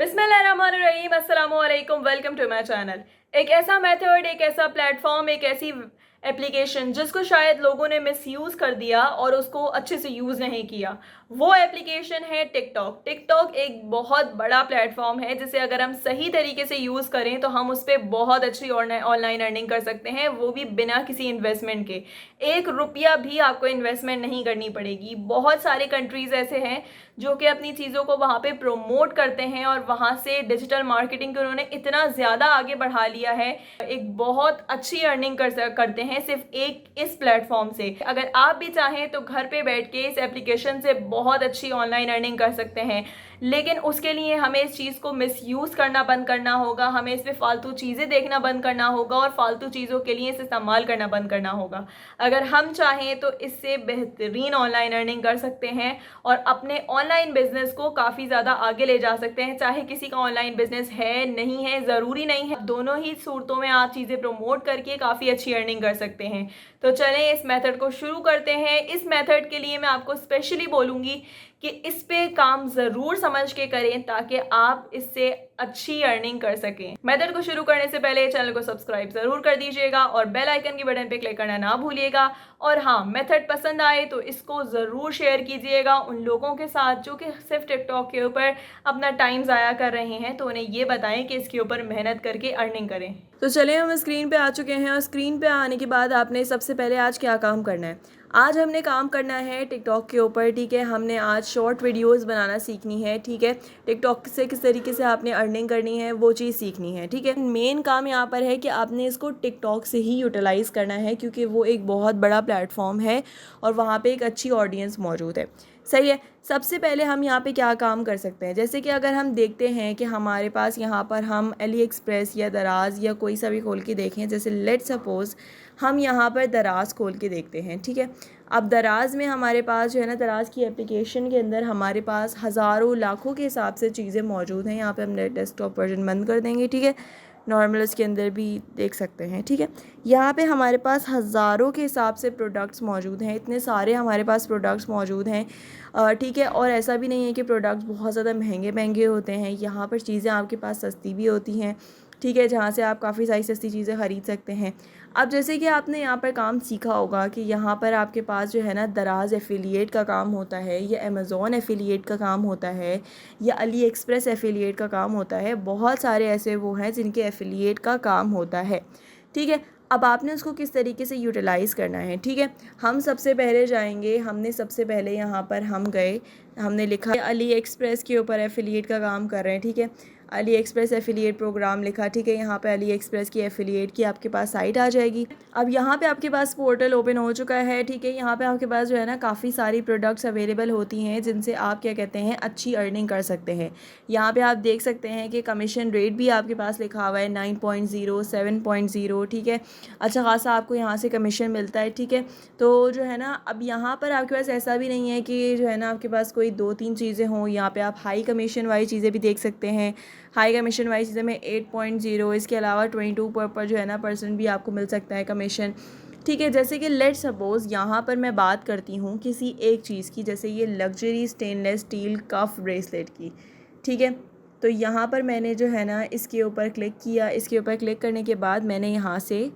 बिस्मिल्लाहिर्रहमानिर्रहीम, अस्सलामुअलैकुम, welcome to my channel. एक ऐसा मेथड, एक ऐसा प्लेटफॉर्म, एक ऐसी एप्लीकेशन जिसको शायद लोगों ने मिसयूज़ कर दिया और उसको अच्छे से यूज़ नहीं किया, वो एप्लीकेशन है टिकटॉक। टिकटॉक एक बहुत बड़ा प्लेटफॉर्म है जिसे अगर हम सही तरीके से यूज़ करें तो हम उस पर बहुत अच्छी ऑनलाइन अर्निंग कर सकते हैं, वो भी बिना किसी इन्वेस्टमेंट के। 1 रुपया भी आपको इन्वेस्टमेंट नहीं करनी पड़ेगी। बहुत सारे कंट्रीज़ ऐसे हैं जो कि अपनी चीज़ों को वहाँ पे प्रमोट करते हैं और वहाँ से डिजिटल मार्केटिंग को उन्होंने इतना ज़्यादा आगे बढ़ा लिया है, एक बहुत अच्छी अर्निंग करते हैं सिर्फ एक इस प्लेटफॉर्म से। अगर आप भी चाहें तो घर पे बैठ के इस एप्लीकेशन से बहुत अच्छी ऑनलाइन अर्निंग कर सकते हैं, लेकिन उसके लिए हमें इस चीज़ को मिसयूज़ करना बंद करना होगा, हमें इस पर फालतू चीज़ें देखना बंद करना होगा और फालतू चीज़ों के लिए इसे इस्तेमाल करना बंद करना होगा। अगर हम चाहें तो इससे बेहतरीन ऑनलाइन अर्निंग कर सकते हैं और अपने ऑनलाइन बिजनेस को काफ़ी ज़्यादा आगे ले जा सकते हैं। चाहे किसी का ऑनलाइन बिजनेस है, नहीं है, ज़रूरी नहीं है, दोनों ही सूरतों में आप चीज़ें प्रमोट करके काफ़ी अच्छी अर्निंग कर सकते हैं। तो चलें इस मेथड को शुरू करते हैं। इस मेथड के लिए मैं आपको स्पेशली बोलूँगी कि इस पे काम ज़रूर समझ के करें ताकि आप इससे अच्छी अर्निंग कर सकें। मेथड को शुरू करने से पहले चैनल को सब्सक्राइब ज़रूर कर दीजिएगा और बेल आइकन की बटन पे क्लिक करना ना भूलिएगा। और हाँ, मेथड पसंद आए तो इसको ज़रूर शेयर कीजिएगा उन लोगों के साथ जो कि सिर्फ टिकटॉक के ऊपर अपना टाइम ज़ाया कर रहे हैं, तो उन्हें ये बताएं कि इसके ऊपर मेहनत करके अर्निंग करें। तो चलिए हम स्क्रीन पे आ चुके हैं और स्क्रीन पे आने के बाद आपने सबसे पहले आज क्या काम करना है। आज हमने काम करना है टिकटॉक के ऊपर, ठीक है। हमने आज शॉर्ट वीडियोस बनाना सीखनी है, ठीक है। टिकटॉक से किस तरीके से आपने अर्निंग करनी है वो चीज़ सीखनी है, ठीक है। मेन काम यहाँ पर है कि आपने इसको टिकटॉक से ही यूटिलाइज़ करना है क्योंकि वो एक बहुत बड़ा प्लेटफॉर्म है और वहाँ पे एक अच्छी ऑडियंस मौजूद है, सही है। सबसे पहले हम यहाँ पे क्या काम कर सकते हैं, जैसे कि अगर हम देखते हैं कि हमारे पास यहाँ पर हम अली एक्सप्रेस या दराज या कोई सा भी खोल के देखें, जैसे लेट सपोज़ हम यहाँ पर दराज खोल के देखते हैं, ठीक है। अब दराज में हमारे पास जो है ना, दराज की एप्लीकेशन के अंदर हमारे पास हज़ारों लाखों के हिसाब से चीज़ें मौजूद हैं। यहाँ पे हमने डेस्कटॉप वर्जन बंद कर देंगे, ठीक है। नॉर्मल इसके अंदर भी देख सकते हैं, ठीक है। यहाँ पे हमारे पास हज़ारों के हिसाब से प्रोडक्ट्स मौजूद हैं, इतने सारे हमारे पास प्रोडक्ट्स मौजूद हैं, ठीक है। और ऐसा भी नहीं है कि प्रोडक्ट्स बहुत ज़्यादा महंगे महंगे होते हैं, यहाँ पर चीज़ें आपके पास सस्ती भी होती हैं, ठीक है, जहाँ से आप काफ़ी सारी सस्ती चीज़ें ख़रीद सकते हैं। अब जैसे कि आपने यहाँ पर काम सीखा होगा कि यहाँ पर आपके पास जो है ना दराज एफिलिएट का काम होता है, या अमेज़ॉन एफिलिएट का काम होता है, या अली एक्सप्रेस एफिलिएट का काम होता है। बहुत सारे ऐसे वो हैं जिनके एफिलिएट का काम होता है, ठीक है। अब आपने उसको किस तरीके से यूटिलाइज़ करना है, ठीक है। हम सबसे पहले जाएंगे, हमने सबसे पहले यहाँ पर हम गए, हमने लिखा अली एक्सप्रेस के ऊपर एफिलिएट का काम कर रहे हैं, ठीक है। अली एक्सप्रेस एफिलिएट प्रोग्राम लिखा, ठीक है। यहाँ पे अली एक्सप्रेस की एफिलिएट की आपके पास साइट आ जाएगी। अब यहाँ पे आपके पास पोर्टल ओपन हो चुका है, ठीक है। यहाँ पे आपके पास जो है ना काफ़ी सारी प्रोडक्ट्स अवेलेबल होती हैं जिनसे आप क्या कहते हैं अच्छी अर्निंग कर सकते हैं। यहाँ पे आप देख सकते हैं कि कमीशन रेट भी आपके पास लिखा हुआ है 9.0, 7.0, ठीक है। अच्छा खासा आपको यहाँ से कमीशन मिलता है, ठीक है। तो जो है ना, अब यहाँ पर आपके पास ऐसा भी नहीं है कि जो है ना आपके पास कोई 2-3 चीज़ें हों। यहाँ पे आप हाई कमीशन वाली चीज़ें भी देख सकते हैं। हाई कमीशन वाली चीज़ें में 8.0, इसके अलावा 22 पर जो है ना % भी आपको मिल सकता है कमीशन, ठीक है। जैसे कि लेट सपोज़ यहाँ पर मैं बात करती हूँ किसी एक चीज़ की, जैसे ये लग्जरी स्टेनलेस स्टील कफ ब्रेसलेट की, ठीक है। तो यहाँ पर मैंने जो है ना इसके ऊपर क्लिक किया। इसके ऊपर क्लिक करने के बाद मैंने यहाँ से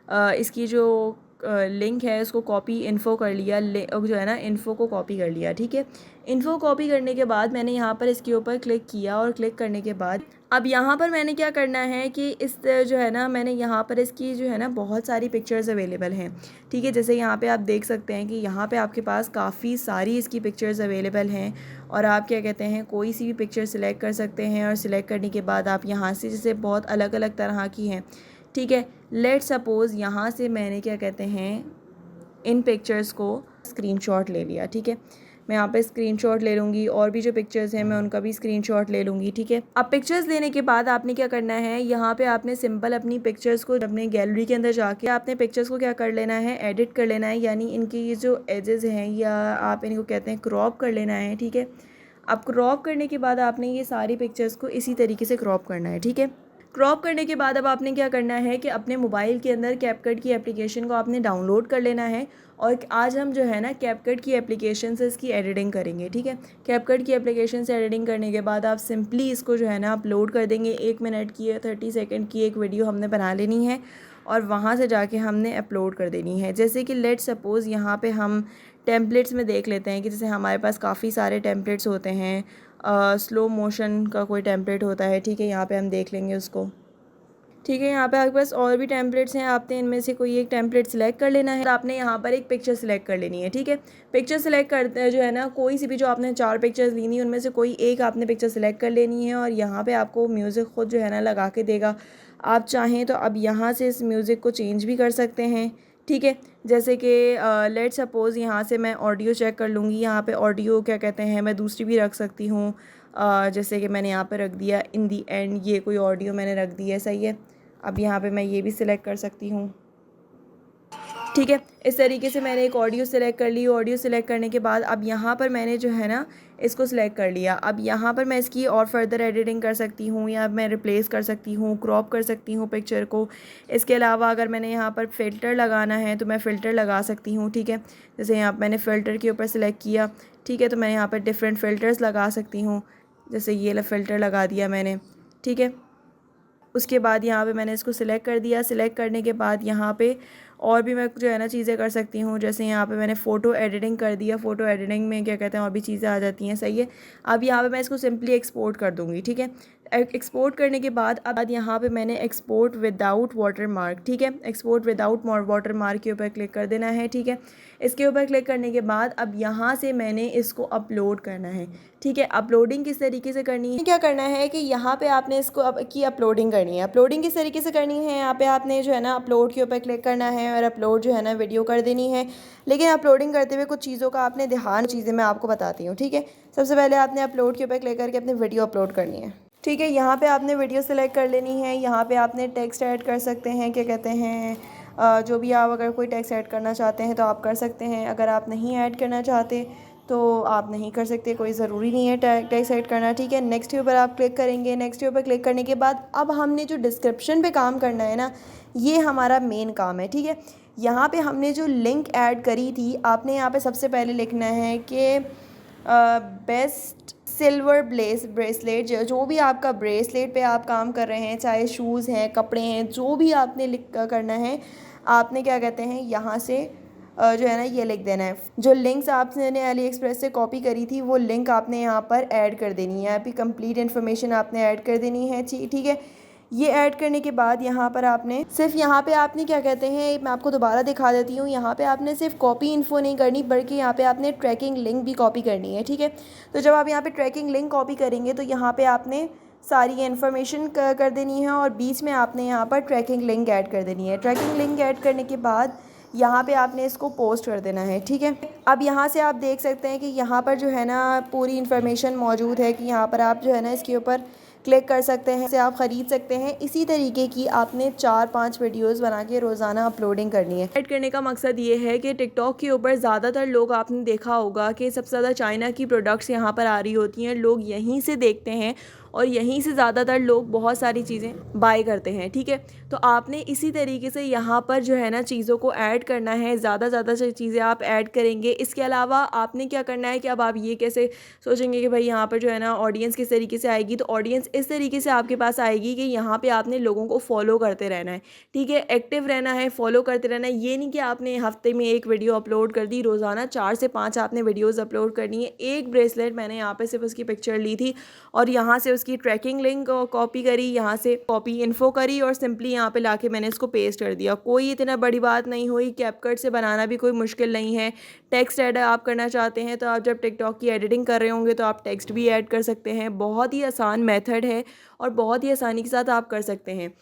इसकी जो लिंक है उसको कॉपी इन्फो कर लिया, जो है ना इन्फो को कॉपी कर लिया, ठीक है। इन्फो कॉपी करने के बाद मैंने यहाँ पर इसके ऊपर क्लिक किया और क्लिक करने के बाद अब यहाँ पर मैंने क्या करना है कि इस जो है ना मैंने यहाँ पर इसकी जो है ना बहुत सारी पिक्चर्स अवेलेबल हैं, ठीक है। जैसे यहाँ पे आप देख सकते हैं कि यहाँ पे आपके पास काफ़ी सारी इसकी पिक्चर्स अवेलेबल हैं और आप क्या कहते हैं कोई सी भी पिक्चर सिलेक्ट कर सकते हैं और सिलेक्ट करने के बाद आप यहाँ से जैसे बहुत अलग अलग तरह की हैं, ठीक है। लेट सपोज़ यहाँ से मैंने क्या कहते हैं इन पिक्चर्स को स्क्रीनशॉट ले लिया, ठीक है। मैं यहाँ पे स्क्रीनशॉट ले लूँगी और भी जो पिक्चर्स हैं मैं उनका भी स्क्रीनशॉट ले लूँगी, ठीक है। अब पिक्चर्स लेने के बाद आपने क्या करना है, यहाँ पे आपने सिंपल अपनी पिक्चर्स को अपने गैलरी के अंदर जाके आपने पिक्चर्स को क्या कर लेना है, एडिट कर लेना है, यानी इनकी ये जो एजेस हैं या आप इनको कहते हैं क्रॉप कर लेना है, ठीक है। अब क्रॉप करने के बाद आपने ये सारी पिक्चर्स को इसी तरीके से क्रॉप करना है, ठीक है। क्रॉप करने के बाद अब आपने क्या करना है कि अपने मोबाइल के अंदर कैपकट की एप्लीकेशन को आपने डाउनलोड कर लेना है। और आज हम जो है ना कैपकट की एप्लीकेशन से इसकी एडिटिंग करेंगे, ठीक है। कैपकट की एप्लीकेशन से एडिटिंग करने के बाद आप सिंपली इसको जो है ना अपलोड कर देंगे। 1 मिनट की या 30 सेकंड की एक वीडियो हमने बना लेनी है और वहाँ से जाके हमने अपलोड कर देनी है। जैसे कि लेट सपोज़ यहाँ पे हम टेम्पलेट्स में देख लेते हैं कि जैसे हमारे पास काफ़ी सारे टेम्पलेट्स होते हैं। स्लो मोशन का कोई टेम्पलेट होता है, ठीक है, यहाँ पे हम देख लेंगे उसको। ठीक है, यहाँ पे आपके पास और भी टेम्पलेट्स हैं, आपने इनमें से कोई एक टेम्पलेट सेलेक्ट कर लेना है। आपने यहाँ पर एक पिक्चर सेलेक्ट कर लेनी है, ठीक है। पिक्चर सेलेक्ट करते हैं जो है ना, कोई सी भी जो आपने 4 पिक्चर्स लेनी है उनमें से कोई एक आपने पिक्चर सेलेक्ट कर लेनी है और यहाँ पे आपको म्यूज़िक खुद जो है ना लगा के देगा। आप चाहें तो अब यहाँ से इस म्यूज़िक को चेंज भी कर सकते हैं, ठीक है। जैसे कि लेट सपोज़ यहाँ से मैं ऑडियो चेक कर लूँगी। यहाँ पे ऑडियो क्या कहते हैं, मैं दूसरी भी रख सकती हूँ। जैसे कि मैंने यहाँ पे रख दिया इन दी एंड, ये कोई ऑडियो मैंने रख दी है, सही है। अब यहाँ पे मैं ये भी सिलेक्ट कर सकती हूँ, ठीक है। इस तरीके से मैंने एक ऑडियो सेलेक्ट कर ली। ऑडियो सेलेक्ट करने के बाद अब यहाँ पर मैंने जो है ना इसको सिलेक्ट कर लिया। अब यहाँ पर मैं इसकी और फर्दर एडिटिंग कर सकती हूँ या मैं रिप्लेस कर सकती हूँ, क्रॉप कर सकती हूँ पिक्चर को। इसके अलावा अगर मैंने यहाँ पर फ़िल्टर लगाना है तो मैं फ़िल्टर लगा सकती हूँ, ठीक है। जैसे यहाँ मैंने फ़िल्टर के ऊपर सेलेक्ट किया, ठीक है, तो मैं यहाँ पर डिफरेंट फ़िल्टर्स लगा सकती हूँ। जैसे ये फ़िल्टर लगा दिया मैंने, ठीक है। उसके बाद यहाँ पे मैंने इसको सिलेक्ट कर दिया। सिलेक्ट करने के बाद यहाँ पे और भी मैं जो है ना चीज़ें कर सकती हूँ। जैसे यहाँ पे मैंने फ़ोटो एडिटिंग कर दिया। फ़ोटो एडिटिंग में क्या कहते हैं और भी चीज़ें आ जाती हैं, सही है। अब यहाँ पे मैं इसको सिंपली एक्सपोर्ट कर दूँगी, ठीक है। एक्सपोर्ट करने के बाद अब यहाँ पे मैंने एक्सपोर्ट विदाउट वाटर मार्क, ठीक है, एक्सपोर्ट विदाउट वाटर मार्क के ऊपर क्लिक कर देना है, ठीक है। इसके ऊपर क्लिक करने के बाद अब यहाँ से मैंने इसको अपलोड करना है, ठीक है। अपलोडिंग किस तरीके से करनी है, क्या करना है कि यहाँ पे आपने इसको अपलोडिंग करनी है। अपलोडिंग किस तरीके से करनी है, यहाँ पे आपने जो है ना अपलोड के ऊपर क्लिक करना है और अपलोड जो है ना वीडियो कर देनी है। लेकिन अपलोडिंग करते हुए कुछ चीज़ों का आपने ध्यान, चीज़ें मैं आपको बताती हूँ, ठीक है। सबसे पहले आपने अपलोड के ऊपर क्लिक करके अपनी वीडियो अपलोड करनी है, ठीक है। यहाँ पे आपने वीडियो सेलेक्ट कर लेनी है। यहाँ पे आपने टेक्स्ट ऐड कर सकते हैं, क्या कहते हैं, जो भी आप अगर कोई टेक्स्ट ऐड करना चाहते हैं तो आप कर सकते हैं। अगर आप नहीं ऐड करना चाहते तो आप नहीं कर सकते, कोई ज़रूरी नहीं है टेक्स्ट ऐड करना, ठीक है। नेक्स्ट के ऊपर आप क्लिक करेंगे। नेक्स्ट के ऊपर क्लिक करने के बाद अब हमने जो डिस्क्रिप्शन पे काम करना है ना, ये हमारा मेन काम है, ठीक है। यहाँ पे हमने जो लिंक ऐड करी थी, आपने यहाँ पे सबसे पहले लिखना है कि बेस्ट सिल्वर ब्रेसलेट, जो भी आपका ब्रेसलेट पे आप काम कर रहे हैं, चाहे शूज़ हैं, कपड़े हैं, जो भी आपने करना है, आपने क्या कहते हैं यहाँ से जो है ना ये लिख देना है। जो लिंक्स आपने अली एक्सप्रेस से कॉपी करी थी वो लिंक आपने यहाँ पर ऐड कर देनी है। आपकी कंप्लीट इन्फॉर्मेशन आपने ऐड कर देनी है, ठीक है। ये ऐड करने के बाद यहाँ पर आपने सिर्फ यहाँ पे आपने क्या कहते हैं, मैं आपको दोबारा दिखा देती हूँ। यहाँ पे आपने सिर्फ कॉपी इन्फो नहीं करनी बल्कि यहाँ पे आपने ट्रैकिंग लिंक भी कॉपी करनी है, ठीक है। तो जब आप यहाँ पे ट्रैकिंग लिंक कॉपी करेंगे तो यहाँ पे आपने सारी इन्फॉर्मेशन कर देनी है और बीच में आपने यहाँ पर ट्रैकिंग लिंक ऐड कर देनी है। ट्रैकिंग लिंक ऐड करने के बाद यहाँ पे आपने इसको पोस्ट कर देना है, ठीक है। अब यहाँ से आप देख सकते हैं कि यहाँ पर जो है ना पूरी इन्फॉर्मेशन मौजूद है कि यहाँ पर आप जो है ना इसके ऊपर क्लिक कर सकते हैं, इसे आप ख़रीद सकते हैं। इसी तरीके की आपने 4-5 वीडियोस बना के रोज़ाना अपलोडिंग करनी है। ऐड करने का मकसद ये है कि टिकटॉक के ऊपर ज़्यादातर लोग, आपने देखा होगा कि सबसे ज़्यादा चाइना की प्रोडक्ट्स यहाँ पर आ रही होती हैं। लोग यहीं से देखते हैं और यहीं से ज़्यादातर लोग बहुत सारी चीज़ें बाय करते हैं, ठीक है। तो आपने इसी तरीके से यहाँ पर जो है ना चीज़ों को ऐड करना है, ज़्यादा चीज़ें आप ऐड करेंगे। इसके अलावा आपने क्या करना है कि अब आप ये कैसे सोचेंगे कि भाई यहाँ पर जो है ना ऑडियंस किस तरीके से आएगी, तो ऑडियंस इस तरीके से आपके पास आएगी कि यहाँ पे आपने लोगों को फॉलो करते रहना है, ठीक है, एक्टिव रहना है, फॉलो करते रहना है। ये नहीं कि आपने हफ्ते में एक वीडियो अपलोड कर दी, रोज़ाना 4 से 5 आपने वीडियोज़ अपलोड करनी है। एक ब्रेसलेट मैंने यहाँ पर सिर्फ उसकी पिक्चर ली थी और यहाँ से उसकी ट्रैकिंग लिंक कॉपी करी, यहाँ से कॉपी इन्फो करी और सिंपली यहाँ पे लाके मैंने इसको पेस्ट कर दिया। कोई इतना बड़ी बात नहीं हुई। कैपकट से बनाना भी कोई मुश्किल नहीं है। टेक्स्ट ऐड आप करना चाहते हैं तो आप जब टिकटॉक की एडिटिंग कर रहे होंगे तो आप टेक्स्ट भी ऐड कर सकते हैं। बहुत ही आसान मेथड है और बहुत ही आसानी के साथ आप कर सकते हैं।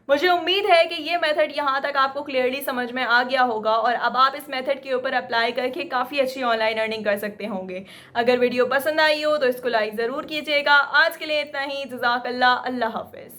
मुझे उम्मीद है कि ये मेथड यहाँ तक आपको क्लियरली समझ में आ गया होगा और अब आप इस मेथड के ऊपर अप्लाई करके काफ़ी अच्छी ऑनलाइन अर्निंग कर सकते होंगे। अगर वीडियो पसंद आई हो तो इसको लाइक ज़रूर कीजिएगा। आज के लिए इतना ही। जज़ाकल्लाह। अल्लाह हाफ़िज़।